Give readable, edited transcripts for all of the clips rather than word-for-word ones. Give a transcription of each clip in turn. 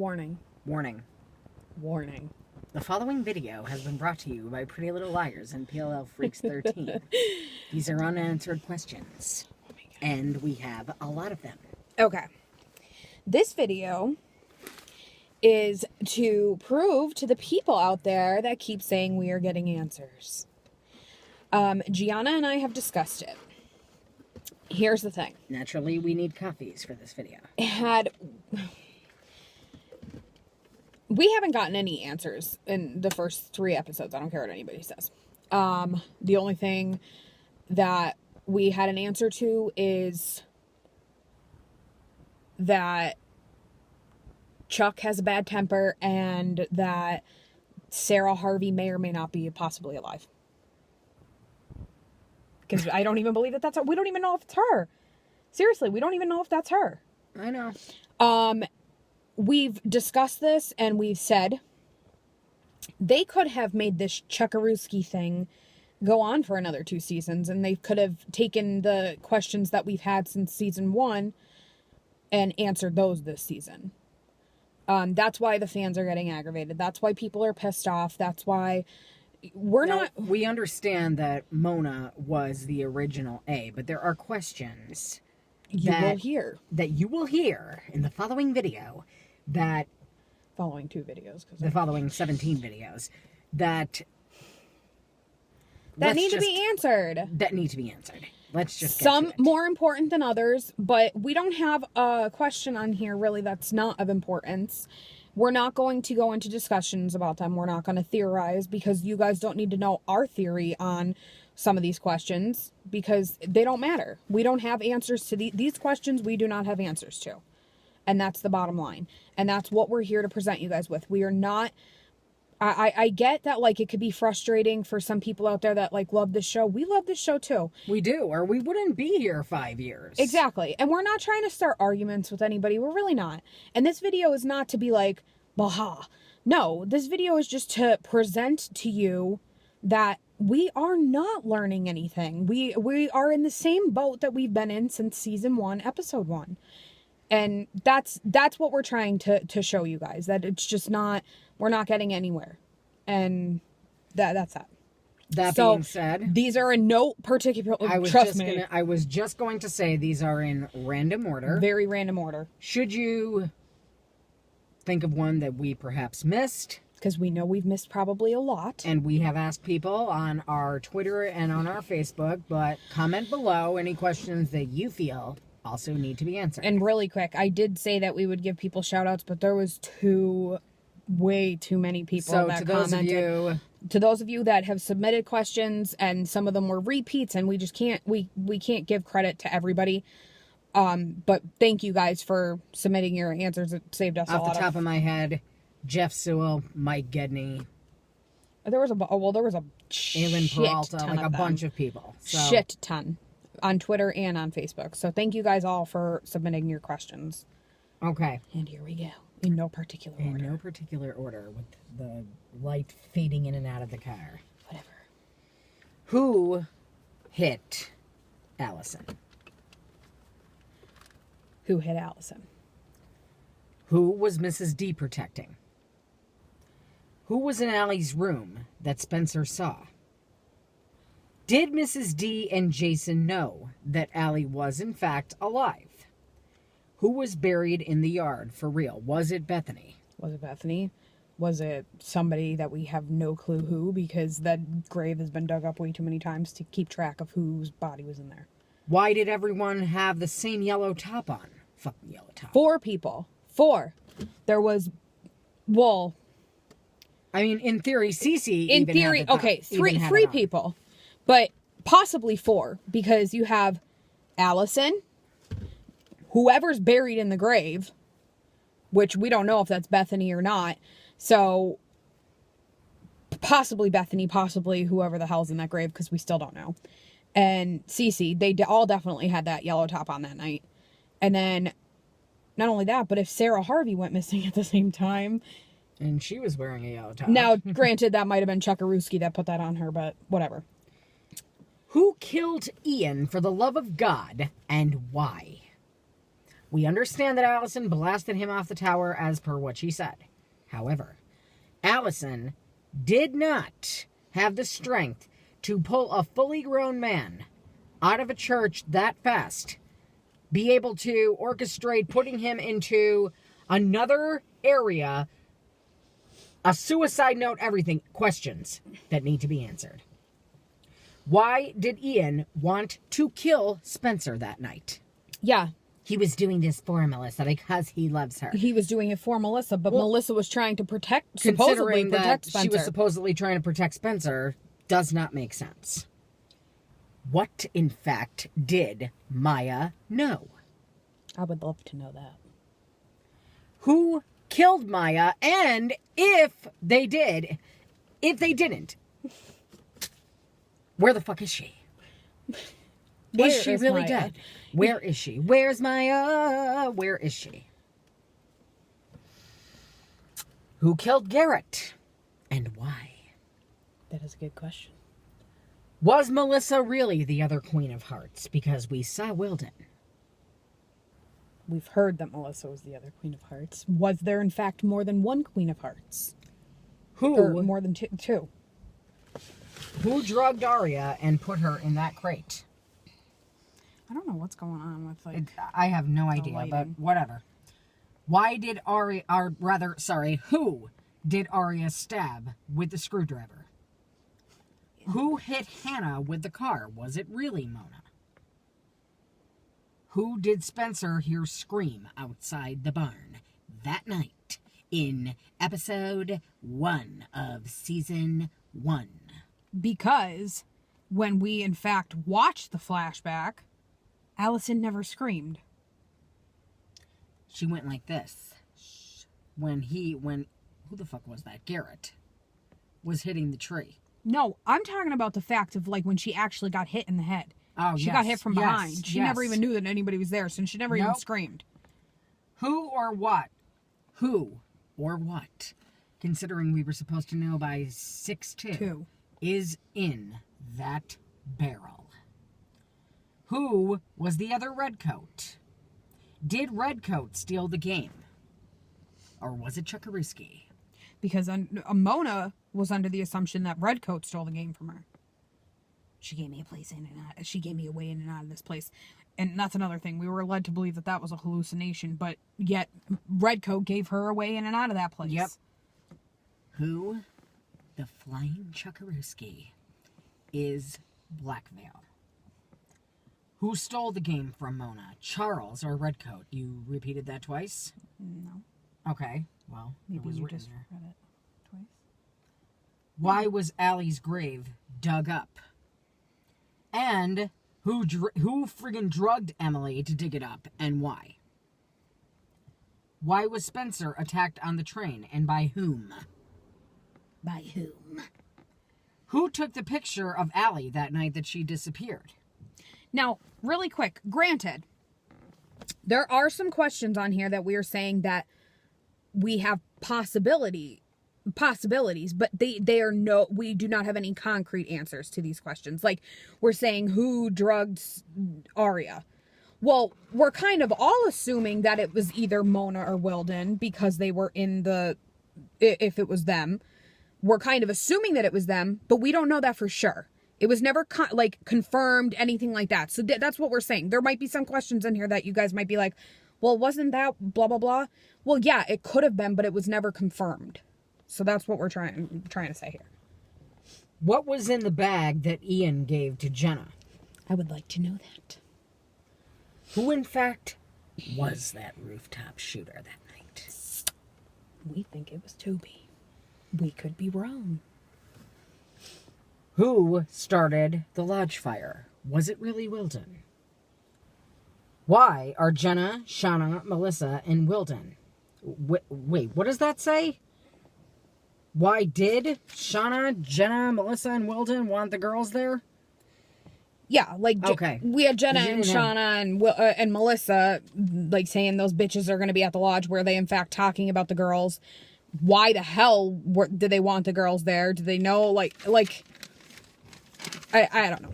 Warning. Warning. Warning. The following video has been brought to you by Pretty Little Liars and PLL Freaks 13. These are unanswered questions. Oh my God. And we have a lot of them. Okay. This video is to prove to the people out there that keep saying we are getting answers. Gianna and I have discussed it. Here's the thing. Naturally, we need coffees for this video. We haven't gotten any answers in the first 3 episodes. I don't care what anybody says. The only thing that we had an answer to is that Chuck has a bad temper and that Sarah Harvey may or may not be possibly alive. Because I don't even believe that that's her. We don't even know if it's her. Seriously, we don't even know if that's her. I know. We've discussed this and we've said they could have made this Chuckarooski thing go on for another 2 seasons, and they could have taken the questions that we've had since season 1 and answered those this season. That's why the fans are getting aggravated. That's why people are pissed off. That's why we understand that Mona was the original A, but there are questions that you will hear in the following video that... Following 2 videos. The following 17 videos that need to be answered. That need to be answered. Let's just get some to it. More important than others, but we don't have a question on here really that's not of importance. We're not going to go into discussions about them. We're not going to theorize because you guys don't need to know our theory on some of these questions because they don't matter. We don't have answers to these questions. We do not have answers to. And that's the bottom line. And that's what we're here to present you guys with. We are not... I get that, like, it could be frustrating for some people out there that, like, love this show. We love this show, too. We do, or we wouldn't be here 5 years. Exactly. And we're not trying to start arguments with anybody. We're really not. And this video is not to be like, baha. No, this video is just to present to you that we are not learning anything. We are in the same boat that we've been in since season 1, episode 1. And that's what we're trying to show you guys, that it's just not, we're not getting anywhere. And that's that. That being said, these are in no particular, I was just going to say these are in random order. Very random order. Should you think of one that we perhaps missed? Because we know we've missed probably a lot. And we have asked people on our Twitter and on our Facebook, but comment below any questions that you feel also need to be answered. And really quick, I did say that we would give people shout outs, but there was way too many people that commented. To those of you that have submitted questions, and some of them were repeats, and we just can't give credit to everybody. But thank you guys for submitting your answers. It saved us a lot. Off the top of my head, Jeff Sewell, Mike Gedney. There was a Aylin Peralta, like a bunch of people. So. Shit ton. On Twitter and on Facebook. So thank you guys all for submitting your questions. Okay. And here we go. In no particular order. In no particular order, with the light fading in and out of the car. Whatever. Who hit Allison? Who hit Allison? Who was Mrs. D protecting? Who was in Allie's room that Spencer saw? Did Mrs. D and Jason know that Allie was, in fact, alive? Who was buried in the yard for real? Was it Bethany? Was it Bethany? Was it somebody that we have no clue who? Because that grave has been dug up way too many times to keep track of whose body was in there. Why did everyone have the same yellow top on? Fucking yellow top. 4 people. 4. There was... Well... I mean, in theory, Cece in even theory, had the top, okay, 3 people. But possibly 4, because you have Allison, whoever's buried in the grave, which we don't know if that's Bethany or not. So possibly Bethany, possibly whoever the hell's in that grave, because we still don't know. And Cece, they all definitely had that yellow top on that night. And then not only that, but if Sarah Harvey went missing at the same time. And she was wearing a yellow top. Now, granted, that might have been Chuckarooski that put that on her, but whatever. Who killed Ian for the love of God, and why? We understand that Allison blasted him off the tower as per what she said. However, Allison did not have the strength to pull a fully grown man out of a church that fast, be able to orchestrate putting him into another area, a suicide note, everything. Questions that need to be answered. Why did Ian want to kill Spencer that night? Yeah. He was doing this for Melissa because he loves her. He was doing it for Melissa, but Melissa was trying to supposedly Considering protect that Spencer. she was supposedly trying to protect Spencer, does not make sense. What, in fact, did Maya know? I would love to know that. Who killed Maya, and if they didn't, where the fuck is she? Is she really dead? Where is she? Where's Maya? Where is she? Who killed Garrett? And why? That is a good question. Was Melissa really the other Queen of Hearts? Because we saw Wilden. We've heard that Melissa was the other Queen of Hearts. Was there, in fact, more than one Queen of Hearts? Or more than two? Who drugged Arya and put her in that crate? I don't know what's going on with, like... I have no idea, lighting. but whatever. Who did Arya stab with the screwdriver? Who hit Hannah with the car? Was it really Mona? Who did Spencer hear scream outside the barn that night in episode 1 of season 1? Because when we, in fact, watched the flashback, Allison never screamed. She went like this. When who the fuck was that? Garrett was hitting the tree. No, I'm talking about the fact of, like, when she actually got hit in the head. Oh, she got hit from behind. She yes. never even knew that anybody was there, so she never even screamed. Who or what, considering we were supposed to know by 6-2, is in that barrel? Who was the other Redcoat? Did Redcoat steal the game? Or was it Chukaruski? Because Mona was under the assumption that Redcoat stole the game from her. She gave me a place in and out. She gave me a way in and out of this place. And that's another thing. We were led to believe that that was a hallucination, but yet Redcoat gave her a way in and out of that place. Yep. Who, the flying Chukaruski, is Blackveil? Who stole the game from Mona? Charles or Redcoat? You repeated that twice? No. Okay, well, Maybe it was you written just there. read it twice. Why was Allie's grave dug up? And who friggin' drugged Emily to dig it up, and why? Why was Spencer attacked on the train, and by whom? By whom? Who took the picture of Allie that night that she disappeared? Now, really quick, granted, there are some questions on here that we are saying that we have possibilities, but we do not have any concrete answers to these questions. Like, we're saying who drugged Arya. Well, we're kind of all assuming that it was either Mona or Wilden because they were if it was them. We're kind of assuming that it was them, but we don't know that for sure. It was never confirmed, anything like that. So that's what we're saying. There might be some questions in here that you guys might be like, well, wasn't that blah, blah, blah? Well, yeah, it could have been, but it was never confirmed. So that's what we're trying to say here. What was in the bag that Ian gave to Jenna? I would like to know that. Who, in fact, was that rooftop shooter that night? We think it was Toby. We could be wrong. Who started the lodge fire? Was it really Wilden? Why are Jenna, Shauna, Melissa, and Wilden? Wait, what does that say? Why did Shauna, Jenna, Melissa, and Wilden want the girls there? Yeah, like, okay. We had Jenna and Shauna and Melissa, like, saying those bitches are going to be at the lodge. Were they, in fact, talking about the girls? Why the hell did they want the girls there? Do they know, like... I don't know.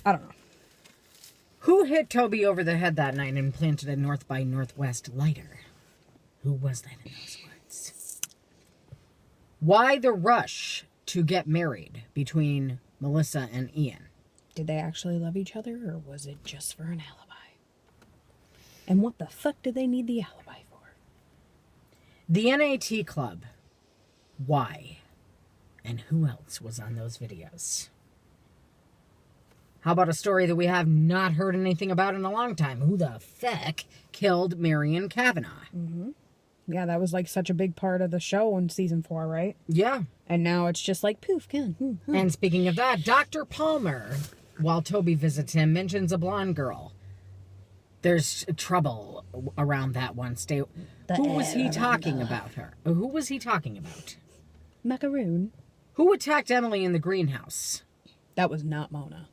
I don't know. Who hit Toby over the head that night and planted a North by Northwest lighter? Who was that in those words? Why the rush to get married between Melissa and Ian? Did they actually love each other, or was it just for an alibi? And what the fuck did they need the alibi for? The NAT Club. Why? And who else was on those videos? How about a story that we have not heard anything about in a long time? Who the fuck killed Marion Kavanaugh? Mm-hmm. Yeah, that was like such a big part of the show in season 4, right? Yeah. And now it's just like poof, gone. And speaking of that, Dr. Palmer, while Toby visits him, mentions a blonde girl. There's trouble around that one. Who was he talking about her? Who was he talking about? Macaroon. Who attacked Emily in the greenhouse? That was not Mona.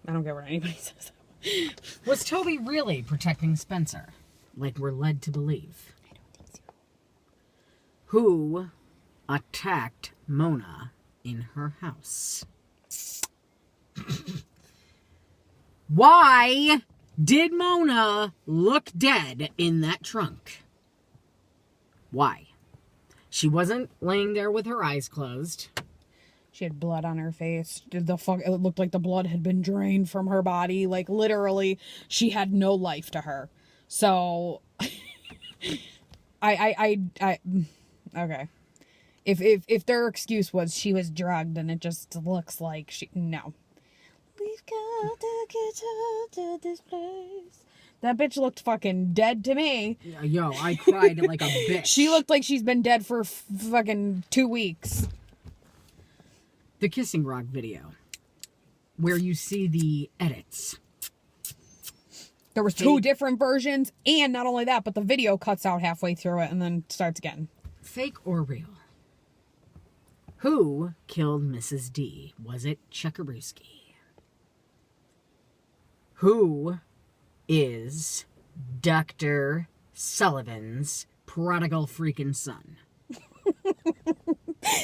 I don't care what anybody says. Was Toby really protecting Spencer? Like we're led to believe? I don't think so. Who attacked Mona in her house? Why did Mona look dead in that trunk? Why? She wasn't laying there with her eyes closed. She had blood on her face. It looked like the blood had been drained from her body. Like, literally, she had no life to her. So, okay. If their excuse was she was drugged and it just looks like no. We've got to get out of this place. That bitch looked fucking dead to me. Yo, I cried like a bitch. She looked like she's been dead for fucking 2 weeks. The Kissing Rock video, where you see the edits. There was 2 different versions, and not only that, but the video cuts out halfway through it and then starts again. Fake or real? Who killed Mrs. D? Was it Chuckarooski? Who is Dr. Sullivan's prodigal freaking son?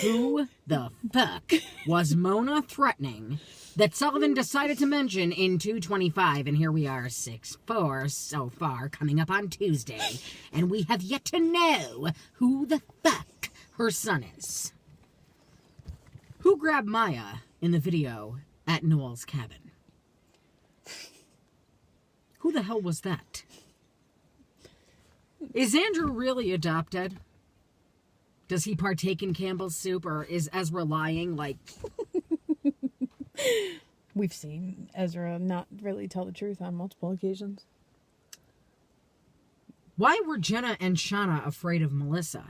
Who the fuck was Mona threatening that Sullivan decided to mention in 225? And here we are, 6-4 so far, coming up on Tuesday. And we have yet to know who the fuck her son is. Who grabbed Maya in the video at Noel's cabin? Who the hell was that? Is Andrew really adopted? Does he partake in Campbell's soup, or is Ezra lying like... We've seen Ezra not really tell the truth on multiple occasions. Why were Jenna and Shauna afraid of Melissa?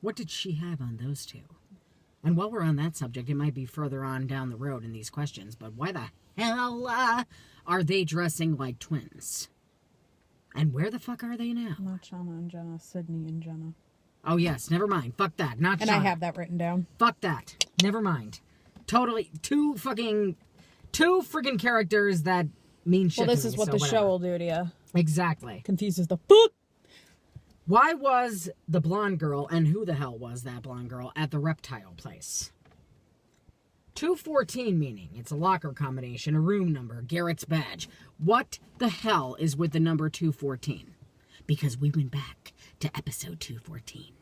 What did she have on those two? And while we're on that subject, it might be further on down the road in these questions, but why the hell are they dressing like twins? And where the fuck are they now? Not Shauna and Jenna, Sydney and Jenna. Oh, yes, never mind. Fuck that. Not Shauna. And I have that written down. Fuck that. Never mind. Totally. Two friggin' characters that mean shit. Well, this is what the show will do to you. Exactly. Confuses the fuck. Why was the blonde girl, and who the hell was that blonde girl, at the reptile place? 214 meaning it's a locker combination, a room number, Garrett's badge. What the hell is with the number 214? Because we went back to episode 214.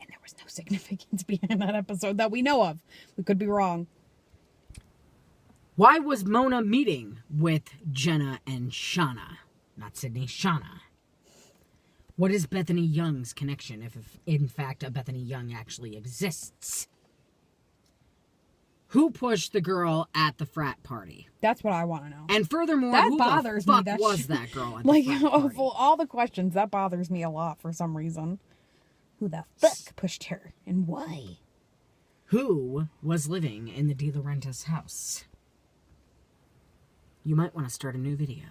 And there was no significance behind that episode that we know of. We could be wrong. Why was Mona meeting with Jenna and Shauna? Not Sydney, Shauna. What is Bethany Young's connection, if in fact a Bethany Young actually exists? Who pushed the girl at the frat party? That's what I want to know. And furthermore, that who bothers the fuck me. was that girl at the frat party? Of all the questions, that bothers me a lot for some reason. Who the fuck pushed her, and why? Who was living in the De Laurentiis house? You might want to start a new video.